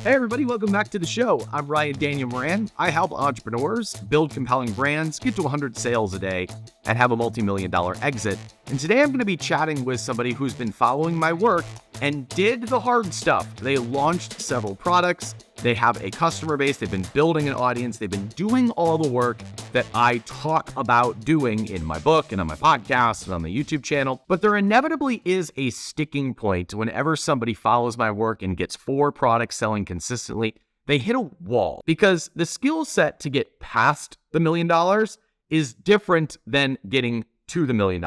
Hey everybody, welcome back to the show. I'm Ryan Daniel Moran. I help entrepreneurs build compelling brands, get to 100 sales a day, and have a multi-million-dollar exit. And today I'm going to be chatting with somebody who's been following my work and did the hard stuff. They launched several products. They have a customer base. They've been building an audience. They've been doing all the work that I talk about doing in my book and on my podcast and on the YouTube channel. But there inevitably is a sticking point whenever somebody follows my work and gets 4 products selling consistently. They hit a wall because the skill set to get past the $1 million is different than getting to the $1 million.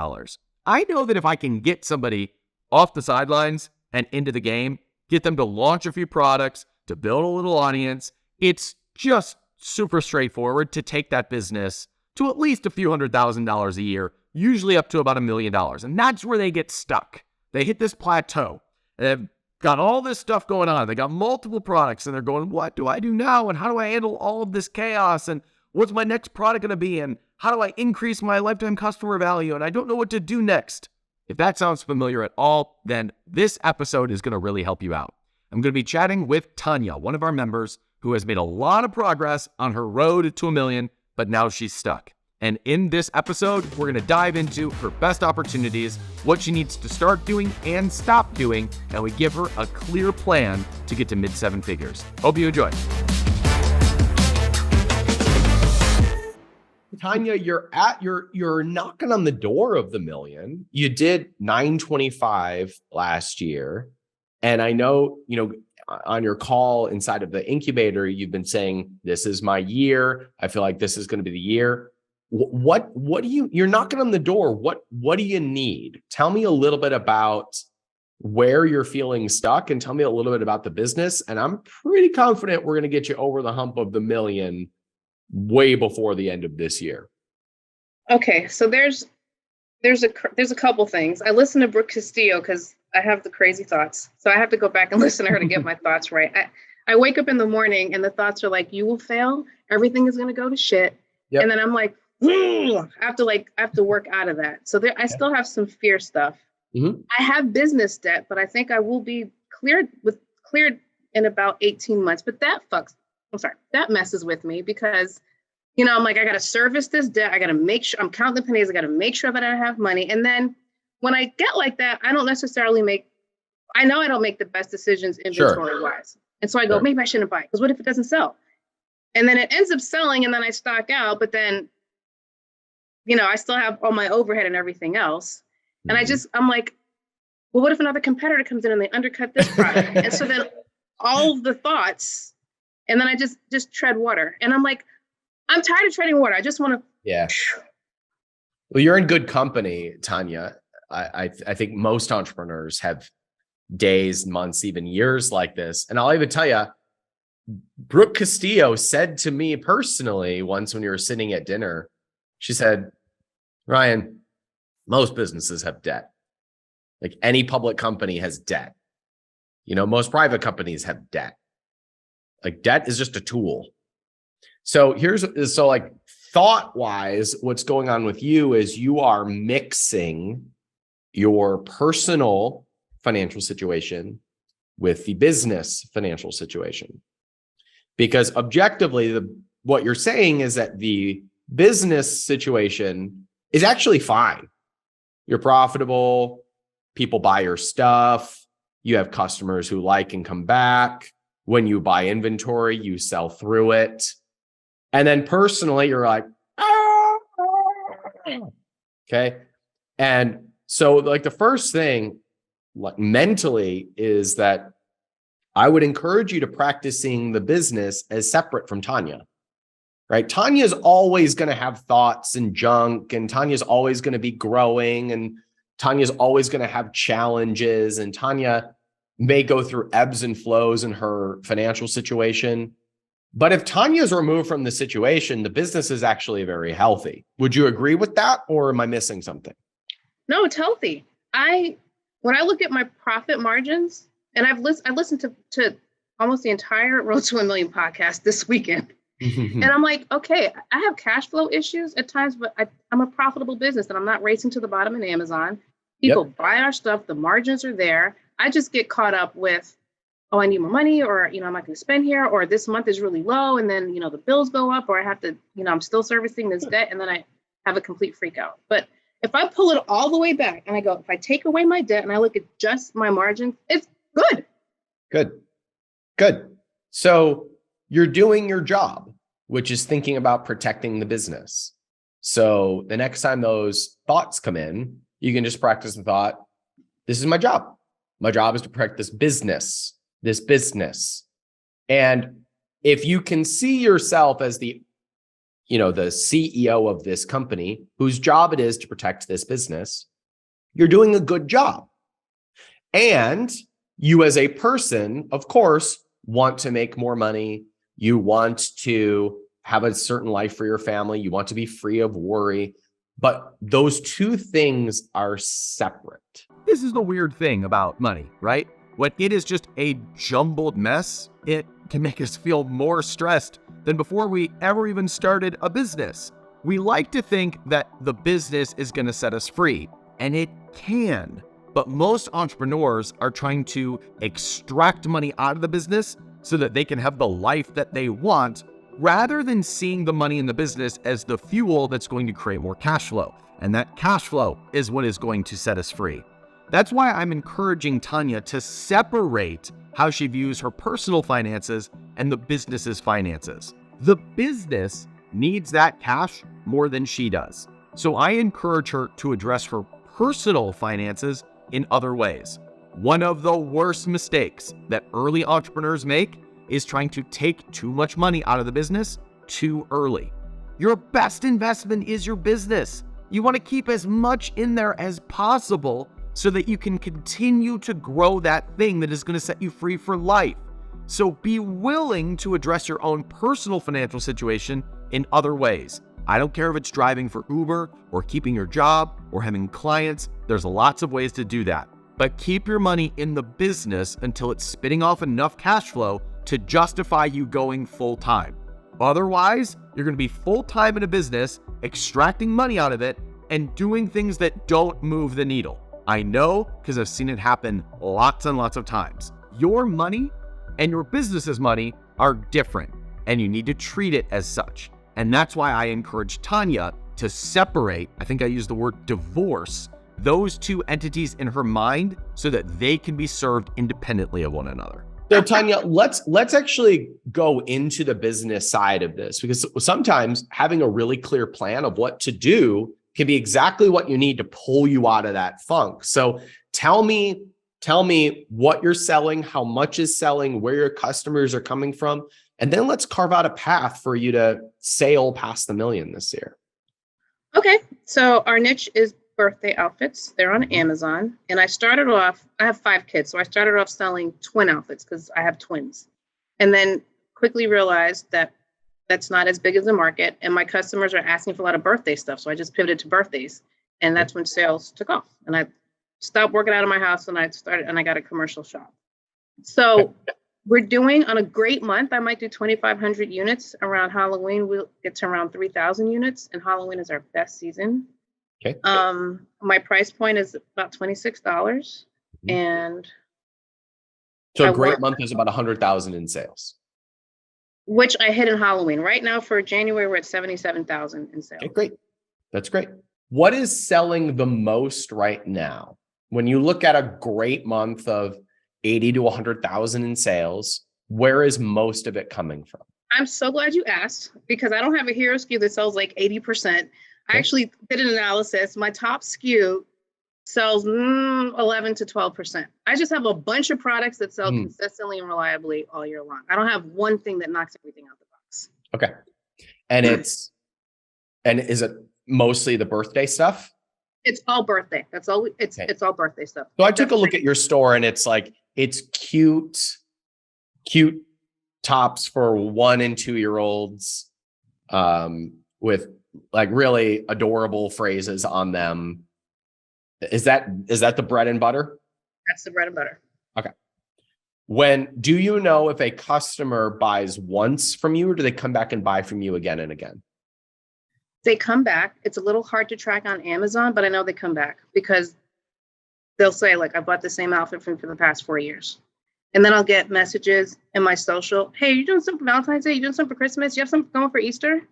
I know that if I can get somebody off the sidelines and into the game, get them to launch a few products, to build a little audience, it's just super straightforward to take that business to at least a few $100,000s a year, usually up to about $1 million. And that's where they get stuck. They hit this plateau. They've got all this stuff going on. They got multiple products and they're going, what do I do now? And how do I handle all of this chaos? And what's my next product going to be? And how do I increase my lifetime customer value? And I don't know what to do next. If that sounds familiar at all, then this episode is going to really help you out. I'm going to be chatting with Tanya, one of our members who has made a lot of progress on her road to $1 million, but now she's stuck. And in this episode, we're going to dive into her best opportunities, what she needs to start doing and stop doing, and we give her a clear plan to get to mid-7 figures. Hope you enjoy. Tanya, you're knocking on the door of the $1 million. You did 925 last year. And I know, on your call inside of the incubator, you've been saying, this is my year. I feel like this is going to be the year. What do you're knocking on the door. What do you need? Tell me a little bit about where you're feeling stuck and tell me a little bit about the business. And I'm pretty confident we're going to get you over the hump of the $1 million way before the end of this year. Okay. So there's a couple things. I listen to Brooke Castillo because I have the crazy thoughts. So I have to go back and listen to her to get my thoughts right. I wake up in the morning and the thoughts are like, you will fail. Everything is going to go to shit. Yep. And then I'm like, I have to work out of that. So I still have some fear stuff. Mm-hmm. I have business debt, but I think I will be cleared in about 18 months. But that messes with me because, I'm like, I got to service this debt. I got to make sure I'm counting the pennies. I got to make sure that I have money. And then when I get like that, I don't make the best decisions inventory wise. And so I go, maybe I shouldn't buy it because what if it doesn't sell? And then it ends up selling and then I stock out, but then, I still have all my overhead and everything else. And I'm like, well, what if another competitor comes in and they undercut this product? And so then all of the thoughts, and then I just tread water. And I'm like, I'm tired of treading water. I just want to. Yeah. Well, you're in good company, Tanya. I think most entrepreneurs have days, months, even years like this. And I'll even tell you, Brooke Castillo said to me personally once when we were sitting at dinner, she said, Ryan, most businesses have debt. Like any public company has debt. Most private companies have debt. Like debt is just a tool. So thought-wise, what's going on with you is you are mixing your personal financial situation with the business financial situation. Because objectively, what you're saying is that the business situation is actually fine. You're profitable. People buy your stuff. You have customers who like and come back. When you buy inventory, you sell through it. And then personally, you're like, okay. And so the first thing mentally is that I would encourage you to practice seeing the business as separate from Tanya, right? Tanya's always going to have thoughts and junk, and Tanya's always going to be growing, and Tanya's always going to have challenges, and Tanya may go through ebbs and flows in her financial situation. But if Tanya's removed from the situation, the business is actually very healthy. Would you agree with that, or am I missing something? No, it's healthy. When I look at my profit margins, and I listened to almost the entire Road to $1 Million podcast this weekend. And I'm like, okay, I have cash flow issues at times, but I'm a profitable business and I'm not racing to the bottom in Amazon. People buy our stuff. The margins are there. I just get caught up with oh, I need more money, or, I'm not going to spend here, or this month is really low. And then, the bills go up, or I have to, I'm still servicing this debt. And then I have a complete freak out. But if I pull it all the way back and I go, if I take away my debt and I look at just my margins, it's good. Good. So you're doing your job, which is thinking about protecting the business. So the next time those thoughts come in, you can just practice the thought, this is my job. My job is to protect this business. And if you can see yourself as the CEO of this company whose job it is to protect this business, you're doing a good job. And you as a person, of course, want to make more money. You want to have a certain life for your family. You want to be free of worry. But those two things are separate. This is the weird thing about money, right? When it is just a jumbled mess, it can make us feel more stressed than before we ever even started a business. We like to think that the business is going to set us free, and it can. But most entrepreneurs are trying to extract money out of the business so that they can have the life that they want, rather than seeing the money in the business as the fuel that's going to create more cash flow. And that cash flow is what is going to set us free. That's why I'm encouraging Tanya to separate how she views her personal finances and the business's finances. The business needs that cash more than she does. So I encourage her to address her personal finances in other ways. One of the worst mistakes that early entrepreneurs make is trying to take too much money out of the business too early. Your best investment is your business. You want to keep as much in there as possible so that you can continue to grow that thing that is going to set you free for life. So be willing to address your own personal financial situation in other ways. I don't care if it's driving for Uber or keeping your job or having clients. There's lots of ways to do that. But keep your money in the business until it's spitting off enough cash flow to justify you going full-time. Otherwise, you're going to be full-time in a business, extracting money out of it, and doing things that don't move the needle. I know because I've seen it happen lots and lots of times. Your money and your business's money are different, and you need to treat it as such. And that's why I encourage Tanya to separate, I think I used the word divorce, those two entities in her mind so that they can be served independently of one another. So Tanya, let's actually go into the business side of this, because sometimes having a really clear plan of what to do can be exactly what you need to pull you out of that funk. So tell me what you're selling, how much is selling, where your customers are coming from, and then let's carve out a path for you to sail past the million this year. Okay, so our niche is birthday outfits. They're on Amazon. And I have 5 kids. So I started off selling twin outfits because I have twins. And then quickly realized that that's not as big as the market. And my customers are asking for a lot of birthday stuff. So I just pivoted to birthdays. And that's when sales took off. And I stopped working out of my house and I got a commercial shop. So we're doing, on a great month, I might do 2,500 units. Around Halloween, we'll get to around 3,000 units. And Halloween is our best season. Okay. My price point is about $26. And so a great month is about 100,000 in sales, which I hit in Halloween. Right now for January, we're at 77,000 in sales. Okay, great. That's great. What is selling the most right now? When you look at a great month of 80 to 100,000 in sales, where is most of it coming from? I'm so glad you asked, because I don't have a hero SKU that sells like 80%. I actually did an analysis. My top SKU sells 11 to 12%. I just have a bunch of products that sell consistently and reliably all year long. I don't have one thing that knocks everything out the box. Okay. And is it mostly the birthday stuff? It's all birthday. That's all. It's all birthday stuff. So I took a look at your store, and it's cute tops for 1 and 2 year olds, with like really adorable phrases on them. Is that the bread and butter? That's the bread and butter. Okay. Do you know if a customer buys once from you, or do they come back and buy from you again and again? They come back. It's a little hard to track on Amazon, but I know they come back because they'll say, like, I bought the same outfit from for the past 4 years. And then I'll get messages in my social. Hey, you doing something for Valentine's Day? You doing something for Christmas? You have something going for Easter?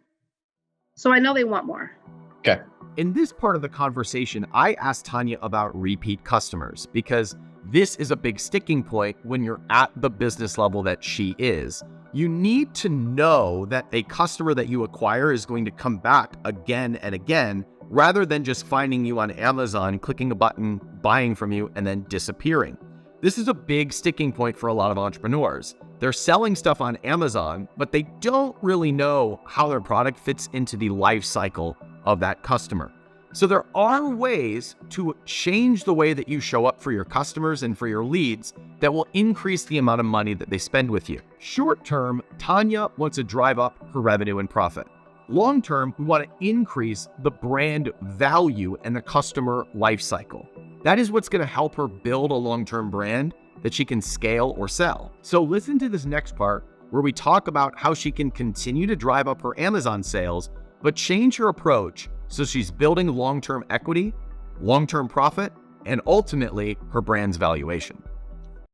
So I know they want more. Okay. In this part of the conversation, I asked Tanya about repeat customers because this is a big sticking point when you're at the business level that she is. You need to know that a customer that you acquire is going to come back again and again, rather than just finding you on Amazon, clicking a button, buying from you, and then disappearing. This is a big sticking point for a lot of entrepreneurs. They're selling stuff on Amazon, but they don't really know how their product fits into the life cycle of that customer. So there are ways to change the way that you show up for your customers and for your leads that will increase the amount of money that they spend with you. Short term, Tanya wants to drive up her revenue and profit. Long term, we want to increase the brand value and the customer life cycle. That is what's going to help her build a long-term brand that she can scale or sell. So listen to this next part where we talk about how she can continue to drive up her Amazon sales, but change her approach so she's building long-term equity, long-term profit, and ultimately her brand's valuation.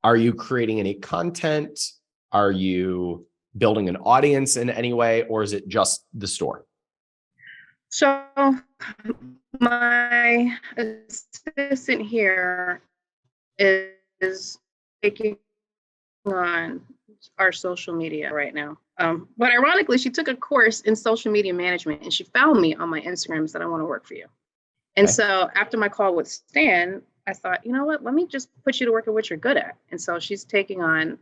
Are you creating any content? Are you building an audience in any way, or is it just the store? So my assistant here is taking on our social media right now. But ironically, she took a course in social media management and she found me on my Instagram and said, I want to work for you. And Okay. so after my call with Stan, I thought, you know what, let me just put you to work at what you're good at. And so she's taking on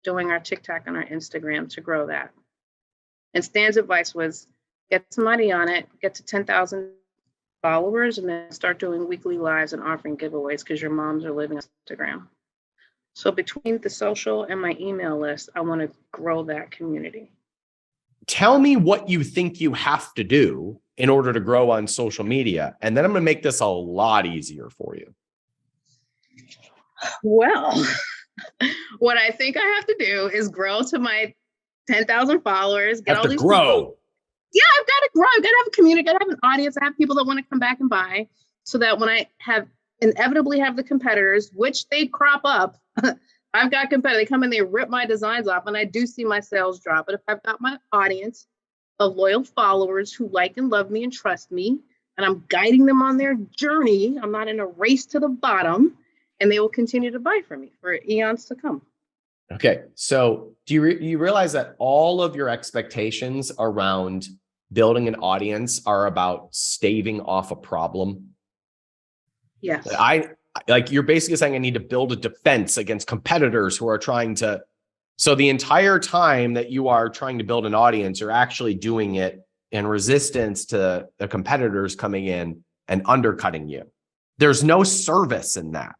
doing our TikTok and our Instagram to grow that. And Stan's advice was get some money on it, get to 10,000 followers, and then start doing weekly lives and offering giveaways because your moms are living on Instagram. So between the social and my email list, I want to grow that community. Tell me what you think you have to do in order to grow on social media. And then I'm going to make this a lot easier for you. Well, what I think I have to do is grow to my 10,000 followers. Get Have all to these grow. people. Yeah, I've got to grow. I've got to have a community. I've got to have an audience. I have people that want to come back and buy, so that when I have inevitably have the competitors, which they crop up, I've got competitors. They come in, they rip my designs off, and I do see my sales drop. But if I've got my audience of loyal followers who like and love me and trust me, and I'm guiding them on their journey, I'm not in a race to the bottom, and they will continue to buy from me for eons to come. Okay. So do you realize that all of your expectations around building an audience are about staving off a problem? Yes. You're basically saying I need to build a defense against competitors who are trying to. So the entire time that you are trying to build an audience, you're actually doing it in resistance to the competitors coming in and undercutting you. There's no service in that.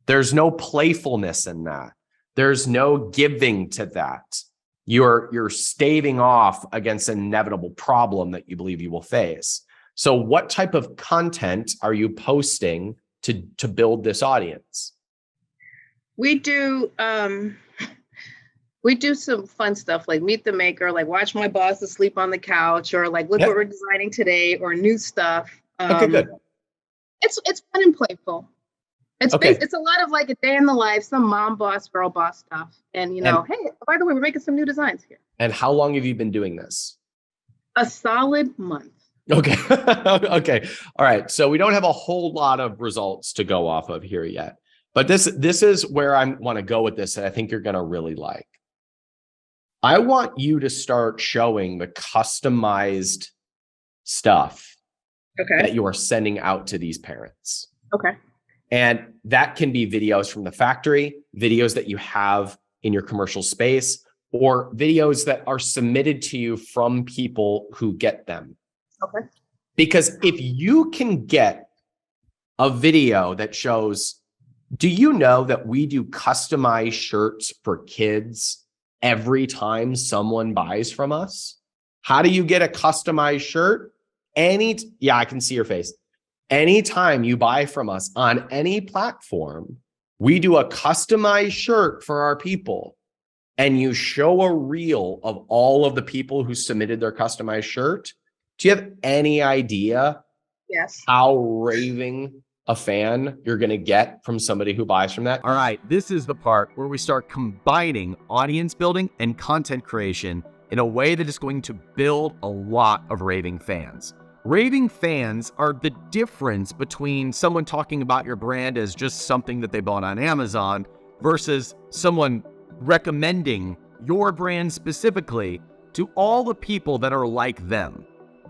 There's no playfulness in that. There's no giving to that. You're staving off against an inevitable problem that you believe you will face. So what type of content are you posting to build this audience? We do some fun stuff like meet the maker, like watch my boss asleep on the couch, or like look what we're designing today, or new stuff. Okay, good. It's fun and playful. It's Okay. it's a lot of like a day in the life, some mom boss, girl boss stuff. And hey, by the way, we're making some new designs here. And how long have you been doing this? A solid month. Okay. Okay. All right. So we don't have a whole lot of results to go off of here yet, but this is where I want to go with this. And I think you're going to really like. I want you to start showing the customized stuff that you are sending out to these parents. Okay. And that can be videos from the factory, videos that you have in your commercial space, or videos that are submitted to you from people who get them. Okay. Because if you can get a video that shows, do you know that we do customized shirts for kids every time someone buys from us? How do you get a customized shirt? Yeah, I can see your face. Anytime you buy from us on any platform, we do a customized shirt for our people, and you show a reel of all of the people who submitted their customized shirt. Do you have any idea Yes. how raving a fan you're going to get from somebody who buys from that. All right, this is the part where we start combining audience building and content creation in a way that is going to build a lot of raving fans. Raving fans are the difference between someone talking about your brand as just something that they bought on Amazon versus someone recommending your brand specifically to all the people that are like them.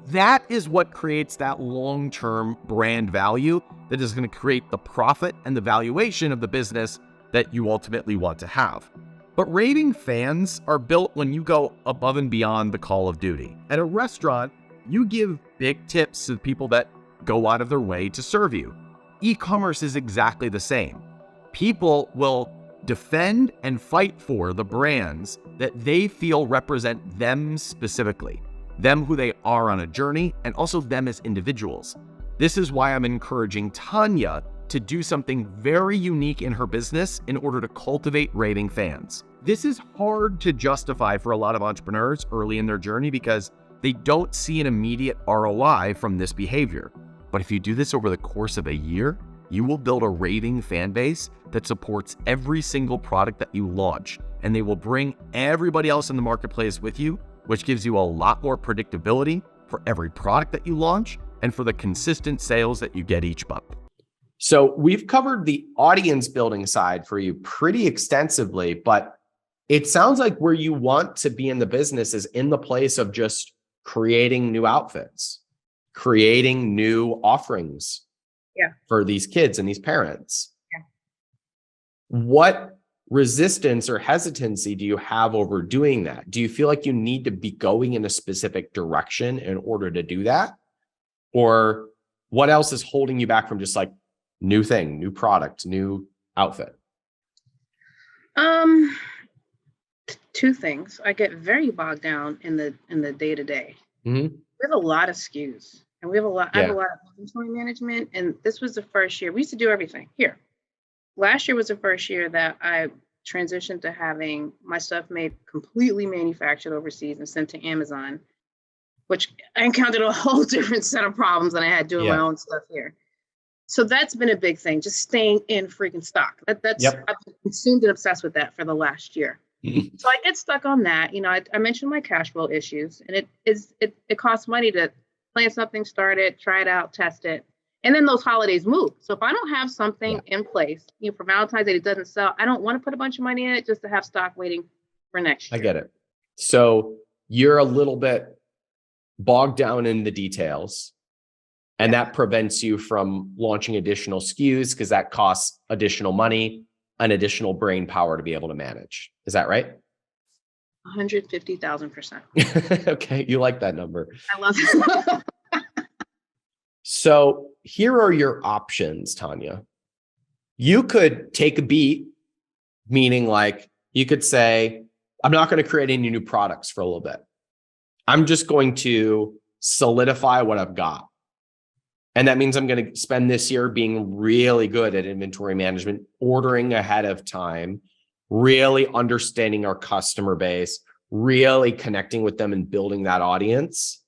That is what creates that long-term brand value that is going to create the profit and the valuation of the business that you ultimately want to have. But raving fans are built when you go above and beyond the call of duty. At a restaurant, you give big tips to the people that go out of their way to serve you. E-commerce is exactly the same. People will defend and fight for the brands that they feel represent them specifically, them who they are on a journey, and also them as individuals. This is why I'm encouraging Tanya to do something very unique in her business in order to cultivate raving fans. This is hard to justify for a lot of entrepreneurs early in their journey because they don't see an immediate ROI from this behavior. But if you do this over the course of a year, you will build a raving fan base that supports every single product that you launch, and they will bring everybody else in the marketplace with you, which gives you a lot more predictability for every product that you launch and for the consistent sales that you get each month. So we've covered the audience building side for you pretty extensively, but it sounds like where you want to be in the business is in the place of just creating new outfits, creating new offerings for these kids and these parents. Yeah. What resistance or hesitancy do you have over doing that? Do you feel like you need to be going in a specific direction in order to do that? Or what else is holding you back from just like new thing, new product, new outfit? Two things. I get very bogged down in the day-to-day. Mm-hmm. We have a lot of SKUs and we have a lot, I have Yeah. a lot of inventory management. And this was the first year we used to do everything here. Last year was the first year that I transitioned to having my stuff made completely manufactured overseas and sent to Amazon, which I encountered a whole different set of problems than I had doing my own stuff here. So that's been a big thing, just staying in freaking stock. That's I've been consumed and obsessed with that for the last year. So I get stuck on that. You know, I mentioned my cash flow issues, and it costs money to plan something, start it, try it out, test it. And then those holidays move. So if I don't have something in place, you know, for Valentine's Day, it doesn't sell, I don't want to put a bunch of money in it just to have stock waiting for next year. I get it. So you're a little bit bogged down in the details, and that prevents you from launching additional SKUs because that costs additional money and additional brain power to be able to manage. Is that right? 150,000%. Okay. You like that number. I love it. So here are your options, Tanya. You could take a beat, meaning like you could say, I'm not going to create any new products for a little bit. I'm just going to solidify what I've got. And that means I'm going to spend this year being really good at inventory management, ordering ahead of time, really understanding our customer base, really connecting with them and building that audience.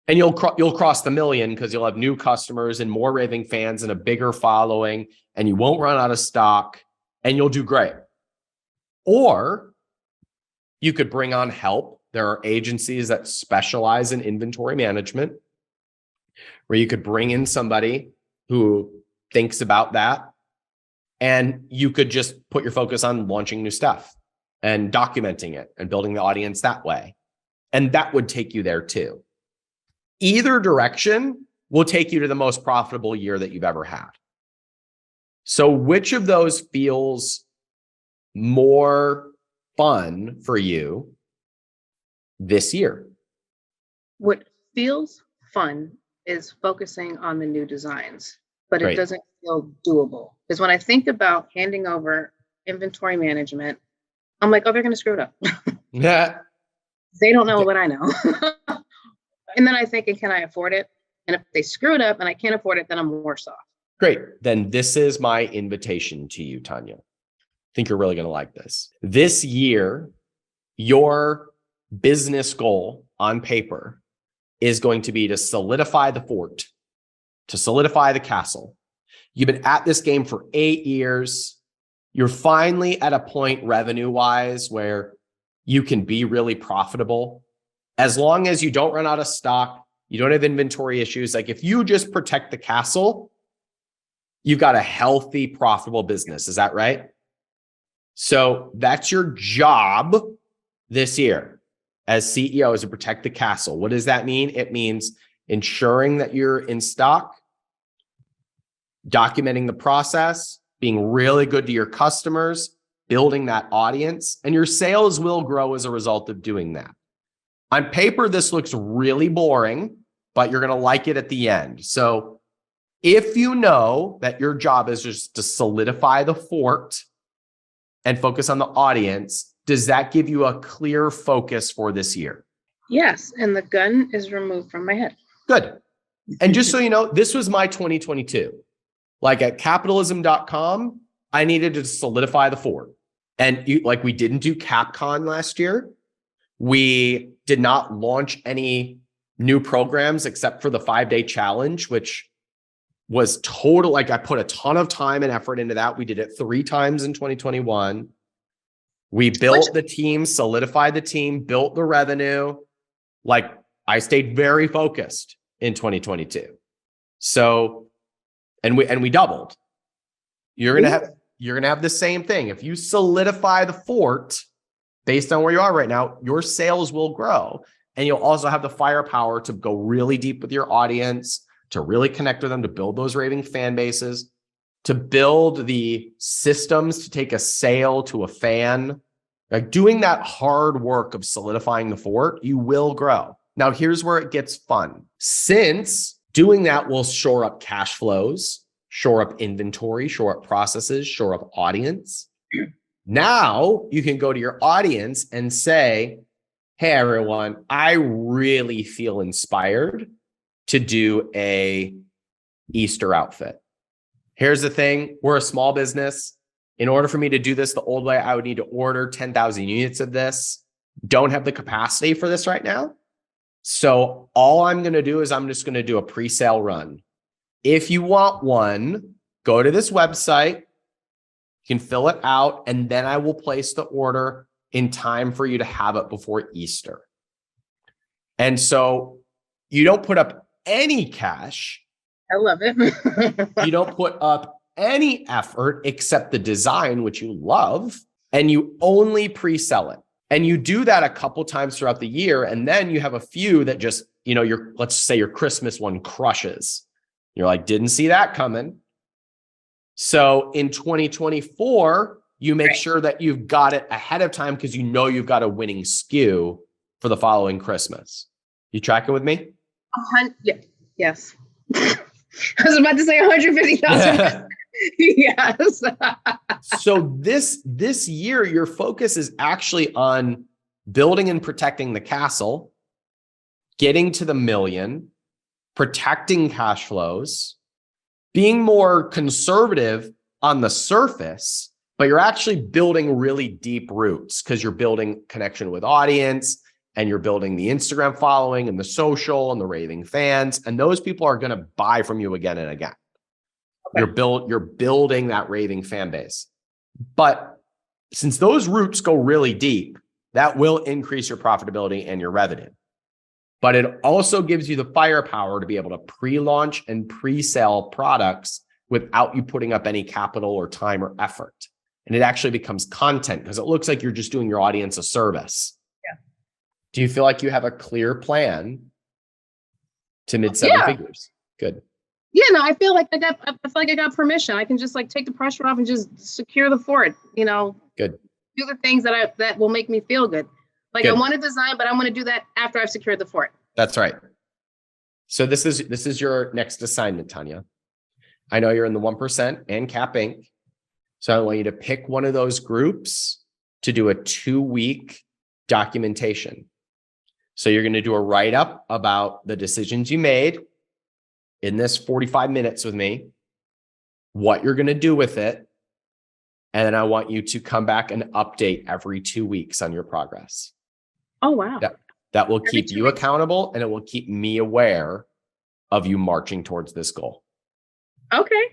And you'll cross the million because you'll have new customers and more raving fans and a bigger following, and you won't run out of stock, and you'll do great. Or you could bring on help. There are agencies that specialize in inventory management where you could bring in somebody who thinks about that, and you could just put your focus on launching new stuff and documenting it and building the audience that way. And that would take you there too. Either direction will take you to the most profitable year that you've ever had. So which of those feels more fun for you this year? What feels fun is focusing on the new designs, but it doesn't feel doable. Because when I think about handing over inventory management, I'm like, oh, they're going to screw it up. Yeah. They don't know what I know. And then I think, can I afford it? And if they screw it up and I can't afford it, then I'm worse off. Great. Then this is my invitation to you, Tanya. I think you're really going to like this. This year, your business goal on paper is going to be to solidify the fort, to solidify the castle, You've been at this game for 8 years. You're finally at a point revenue-wise where you can be really profitable. As long as you don't run out of stock, you don't have inventory issues. Like if you just protect the castle, you've got a healthy, profitable business. Is that right? So that's your job this year as CEO, is to protect the castle. What does that mean? It means ensuring that you're in stock, documenting the process, being really good to your customers, building that audience, and your sales will grow as a result of doing that. On paper, this looks really boring, but you're going to like it at the end. So if you know that your job is just to solidify the fort and focus on the audience, does that give you a clear focus for this year? Yes, and the gun is removed from my head. Good. And just so you know, this was my 2022. Like at capitalism.com, I needed to solidify the fort. And we didn't do CapCon last year. We did not launch any new programs except for the 5-day challenge, which was total. Like I put a ton of time and effort into that. We did it 3 times in 2021. We built the team, solidified the team, built the revenue. Like I stayed very focused in 2022. So, and we doubled. You're gonna have the same thing. If you solidify the fort based on where you are right now, your sales will grow. And you'll also have the firepower to go really deep with your audience, to really connect with them, to build those raving fan bases, to build the systems to take a sale to a fan. Like doing that hard work of solidifying the fort, you will grow. Now, here's where it gets fun. Since doing that will shore up cash flows, shore up inventory, shore up processes, shore up audience. Now you can go to your audience and say, hey, everyone, I really feel inspired to do a Easter outfit. Here's the thing. We're a small business. In order for me to do this the old way, I would need to order 10,000 units of this. Don't have the capacity for this right now. So all I'm going to do is I'm just going to do a pre-sale run. If you want one, go to this website. You can fill it out, and then I will place the order in time for you to have it before Easter. And so you don't put up any cash. I love it. You don't put up any effort except the design, which you love, and you only pre-sell it. And you do that a couple times throughout the year. And then you have a few that just, let's say your Christmas one crushes. You're like, didn't see that coming. So in 2024, you make sure that you've got it ahead of time because you've got a winning SKU for the following Christmas. You tracking with me? Yes. I was about to say 150,000. Yes. So this year, your focus is actually on building and protecting the castle, getting to the million, protecting cash flows, being more conservative on the surface, but you're actually building really deep roots because you're building connection with audience and you're building the Instagram following and the social and the raving fans. And those people are going to buy from you again and again. Okay. You're building that raving fan base. But since those roots go really deep, that will increase your profitability and your revenue. But it also gives you the firepower to be able to pre-launch and pre-sell products without you putting up any capital or time or effort. And it actually becomes content because it looks like you're just doing your audience a service. Yeah. Do you feel like you have a clear plan to mid-7 figures? Good. Yeah, no, I feel like I got permission. I can just take the pressure off and just secure the fort, Good. Do the things that will make me feel good. Good. I want to design, but I want to do that after I've secured the fort. That's right. So this is your next assignment, Tanya. I know you're in the 1% and Cap Inc. So I want you to pick one of those groups to do a 2-week documentation. So you're going to do a write-up about the decisions you made in this 45 minutes with me, what you're going to do with it. And then I want you to come back and update every 2 weeks on your progress. Oh, wow. That will keep you accountable and it will keep me aware of you marching towards this goal. Okay.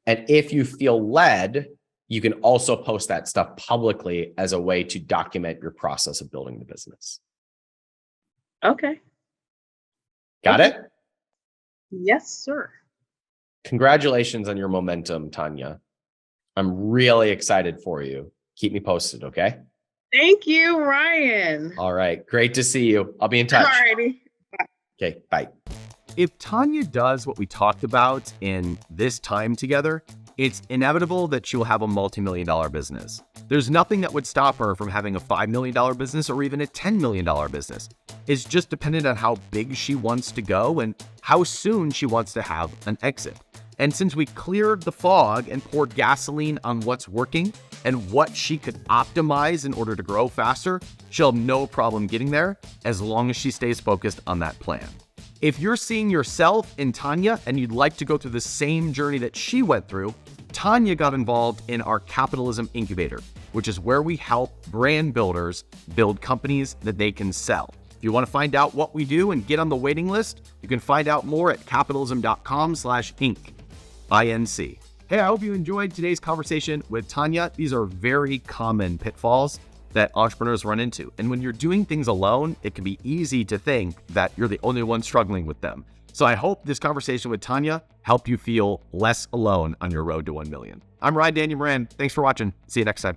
And if you feel led, you can also post that stuff publicly as a way to document your process of building the business. Okay. Got it? Yes, sir. Congratulations on your momentum, Tanya. I'm really excited for you. Keep me posted, okay? Thank you, Ryan. All right. Great to see you. I'll be in touch. Alrighty. Okay. Bye. If Tanya does what we talked about in this time together, it's inevitable that she'll have a multi-million-dollar business. There's nothing that would stop her from having a $5 million business or even a $10 million business. It's just dependent on how big she wants to go and how soon she wants to have an exit. And since we cleared the fog and poured gasoline on what's working and what she could optimize in order to grow faster, she'll have no problem getting there as long as she stays focused on that plan. If you're seeing yourself in Tanya and you'd like to go through the same journey that she went through, Tanya got involved in our Capitalism Incubator, which is where we help brand builders build companies that they can sell. If you want to find out what we do and get on the waiting list, you can find out more at capitalism.com/inc. INC. Hey, I hope you enjoyed today's conversation with Tanya. These are very common pitfalls that entrepreneurs run into. And when you're doing things alone, it can be easy to think that you're the only one struggling with them. So I hope this conversation with Tanya helped you feel less alone on your road to 1 million. I'm Ryan Daniel Moran. Thanks for watching. See you next time.